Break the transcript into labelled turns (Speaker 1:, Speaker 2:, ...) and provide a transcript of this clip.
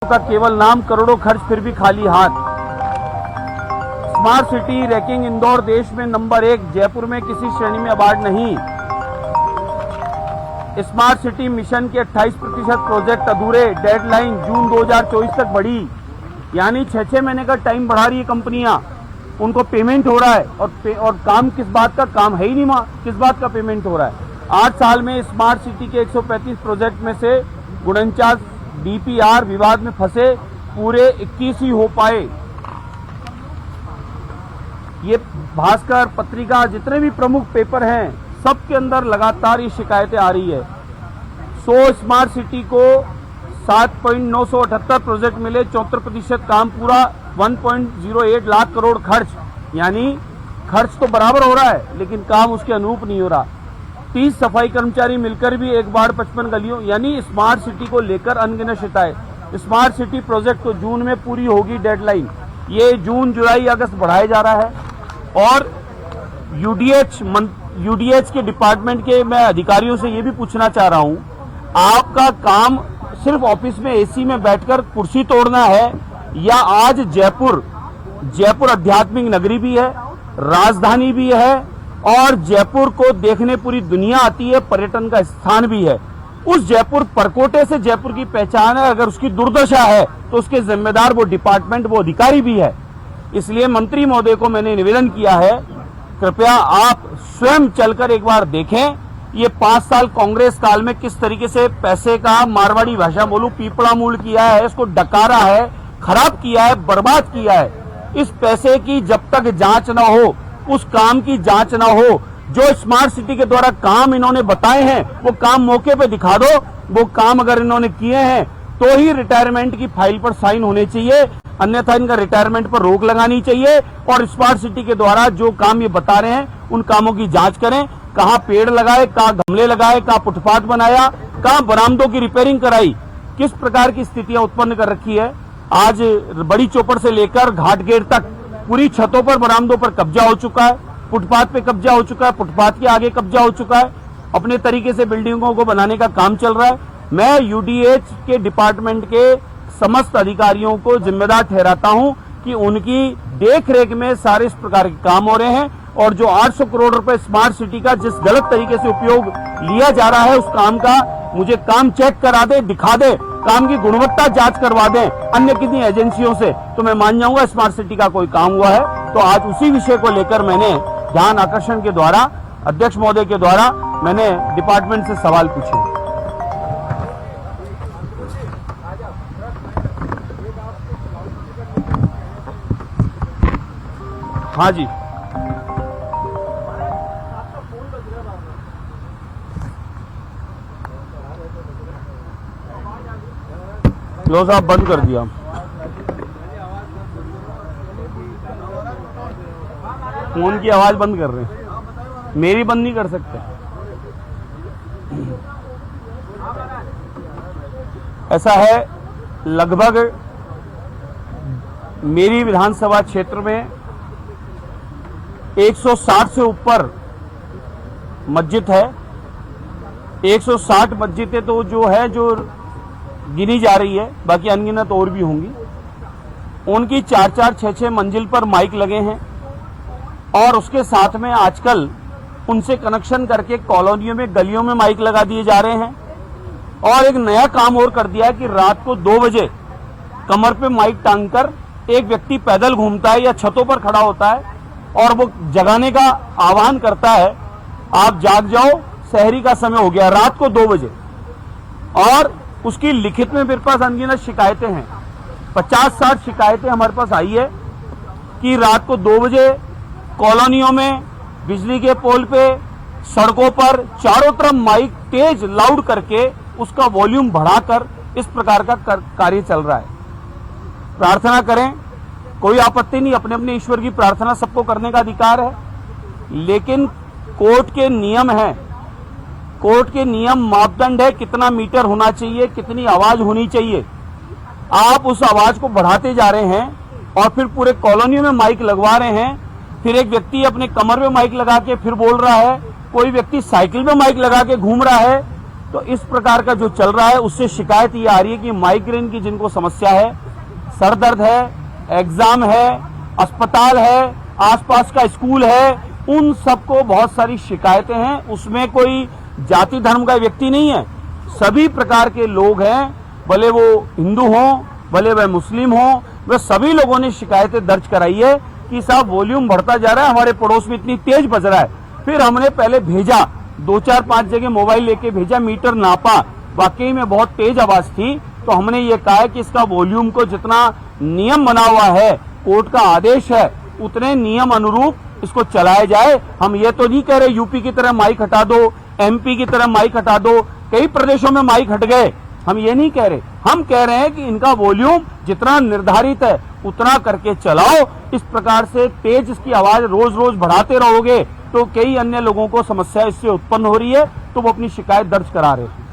Speaker 1: का केवल नाम, करोड़ों खर्च फिर भी खाली हाथ। स्मार्ट सिटी रैंकिंग इंदौर देश में नंबर 1, जयपुर में किसी श्रेणी में अवार्ड नहीं। स्मार्ट सिटी मिशन के 28% प्रोजेक्ट अधूरे, डेडलाइन जून 2024 तक बढ़ी। यानी 6-6 महीने का टाइम बढ़ा रही है कंपनियां, उनको पेमेंट हो रहा है और काम किस बात का, काम है ही नहीं वहां, किस बात का पेमेंट हो रहा है। 8 साल में स्मार्ट सिटी के 135 प्रोजेक्ट में से 49 डीपीआर विवाद में फंसे, पूरे 21 ही हो पाए। ये भास्कर पत्रिका, जितने भी प्रमुख पेपर हैं, सबके अंदर लगातार ये शिकायतें आ रही है। 100 स्मार्ट सिटी को 7.978 प्रोजेक्ट मिले, 74% काम पूरा, 1.08 लाख करोड़ खर्च। यानी खर्च तो बराबर हो रहा है लेकिन काम उसके अनुरूप नहीं हो रहा। 30 सफाई कर्मचारी मिलकर भी 1 बार 55 गलियों। यानी स्मार्ट सिटी को लेकर अनगिनत शिकायत। स्मार्ट सिटी प्रोजेक्ट तो जून में पूरी होगी डेडलाइन, ये जून, जुलाई, अगस्त बढ़ाया जा रहा है। और यूडीएच के डिपार्टमेंट के मैं अधिकारियों से ये भी पूछना चाह रहा हूं, आपका काम सिर्फ ऑफिस में एसी में बैठकर कुर्सी तोड़ना है, या आज जयपुर आध्यात्मिक नगरी भी है, राजधानी भी है और जयपुर को देखने पूरी दुनिया आती है, पर्यटन का स्थान भी है। उस जयपुर परकोटे से जयपुर की पहचान है, अगर उसकी दुर्दशा है तो उसके जिम्मेदार वो डिपार्टमेंट, वो अधिकारी भी है। इसलिए मंत्री महोदय को मैंने निवेदन किया है, कृपया आप स्वयं चलकर एक बार देखें, ये 5 साल कांग्रेस काल में किस तरीके से पैसे का, मारवाड़ी भाषा बोलूं, पीपड़ा मूल किया है, इसको डकारा है, खराब किया है, बर्बाद किया है। इस पैसे की जब तक जांच ना हो, उस काम की जांच ना हो, जो स्मार्ट सिटी के द्वारा काम इन्होंने बताए हैं वो काम मौके पे दिखा दो। वो काम अगर इन्होंने किए हैं तो ही रिटायरमेंट की फाइल पर साइन होने चाहिए, अन्यथा इनका रिटायरमेंट पर रोक लगानी चाहिए। और स्मार्ट सिटी के द्वारा जो काम ये बता रहे हैं उन कामों की जांच करें, कहां पेड़ लगाए, कहां गमले लगाए, कहां फुटपाथ बनाया, कहां बरामदों की रिपेयरिंग कराई, किस प्रकार की स्थितियां उत्पन्न कर रखी है। आज बड़ी चौपड़ से लेकर घाट गेट तक पूरी छतों पर, बरामदों पर कब्जा हो चुका है, फुटपाथ पे कब्जा हो चुका है, फुटपाथ के आगे कब्जा हो चुका है, अपने तरीके से बिल्डिंगों को बनाने का काम चल रहा है। मैं यूडीएच के डिपार्टमेंट के समस्त अधिकारियों को जिम्मेदार ठहराता हूं कि उनकी देखरेख में सारे इस प्रकार के काम हो रहे हैं। और जो 800 करोड़ रुपए स्मार्ट सिटी का जिस गलत तरीके से उपयोग लिया जा रहा है, उस काम का मुझे काम चेक करा दे, दिखा दे, काम की गुणवत्ता जांच करवा दें अन्य किसी एजेंसियों से, तो मैं मान जाऊंगा स्मार्ट सिटी का कोई काम हुआ है। तो आज उसी विषय को लेकर मैंने ध्यान आकर्षण के द्वारा, अध्यक्ष महोदय के द्वारा मैंने डिपार्टमेंट से सवाल पूछे। हाँ जी, लो साहब, बंद कर दिया। फोन की आवाज बंद कर रहे हैं, मेरी बंद नहीं कर सकते। ऐसा है, लगभग मेरी विधानसभा क्षेत्र में 160 से ऊपर मस्जिद है। 160 मस्जिदें तो जो है, जो गिनी जा रही है, बाकी अनगिनत और भी होंगी। उनकी 4-4, 6-6 मंजिल पर माइक लगे हैं और उसके साथ में आजकल उनसे कनेक्शन करके कॉलोनियों में, गलियों में माइक लगा दिए जा रहे हैं। और एक नया काम और कर दिया है कि रात को 2 बजे कमर पे माइक टांगकर एक व्यक्ति पैदल घूमता है या छतों पर खड़ा होता है और वो जगाने का आह्वान करता है, आप जाग जाओ, शहरी का समय हो गया, रात को 2 बजे। और उसकी लिखित में मेरे पास अनगिनत शिकायतें हैं, 50-60 शिकायतें हमारे पास आई है कि रात को 2 बजे कॉलोनियों में, बिजली के पोल पे, सड़कों पर चारों तरफ माइक तेज लाउड करके उसका वॉल्यूम बढ़ाकर इस प्रकार का कार्य चल रहा है। प्रार्थना करें, कोई आपत्ति नहीं, अपने अपने ईश्वर की प्रार्थना सबको करने का अधिकार है, लेकिन कोर्ट के नियम हैं, कोर्ट के नियम मापदंड है, कितना मीटर होना चाहिए, कितनी आवाज होनी चाहिए। आप उस आवाज को बढ़ाते जा रहे हैं और फिर पूरे कॉलोनियों में माइक लगवा रहे हैं। फिर एक व्यक्ति अपने कमर में माइक लगा के फिर बोल रहा है, कोई व्यक्ति साइकिल में माइक लगा के घूम रहा है। तो इस प्रकार का जो चल रहा है उससे शिकायत ये आ रही है कि माइग्रेन की जिनको समस्या है, सर दर्द है, एग्जाम है, अस्पताल है, आसपास का स्कूल है, उन सबको बहुत सारी शिकायतें हैं। उसमें कोई जाति धर्म का व्यक्ति नहीं है, सभी प्रकार के लोग हैं, भले वो हिंदू हों, भले वह मुस्लिम हों, वह सभी लोगों ने शिकायतें दर्ज कराई है कि साहब वॉल्यूम बढ़ता जा रहा है, हमारे पड़ोस में इतनी तेज बज रहा है। फिर हमने पहले भेजा, 2-4-5 जगह मोबाइल लेके भेजा, मीटर नापा, वाकई में बहुत तेज आवाज थी। तो हमने ये कहा कि इसका वॉल्यूम को जितना नियम बना हुआ है, कोर्ट का आदेश है, उतने नियम अनुरूप इसको चलाया जाए। हम ये तो नहीं कह रहे यूपी की तरह माइक हटा दो, एमपी की तरह माइक हटा दो, कई प्रदेशों में माइक हट गए, हम ये नहीं कह रहे। हम कह रहे हैं कि इनका वॉल्यूम जितना निर्धारित है उतना करके चलाओ। इस प्रकार से तेज इसकी आवाज रोज रोज बढ़ाते रहोगे तो कई अन्य लोगों को समस्या इससे उत्पन्न हो रही है, तो वो अपनी शिकायत दर्ज करा रहे हैं।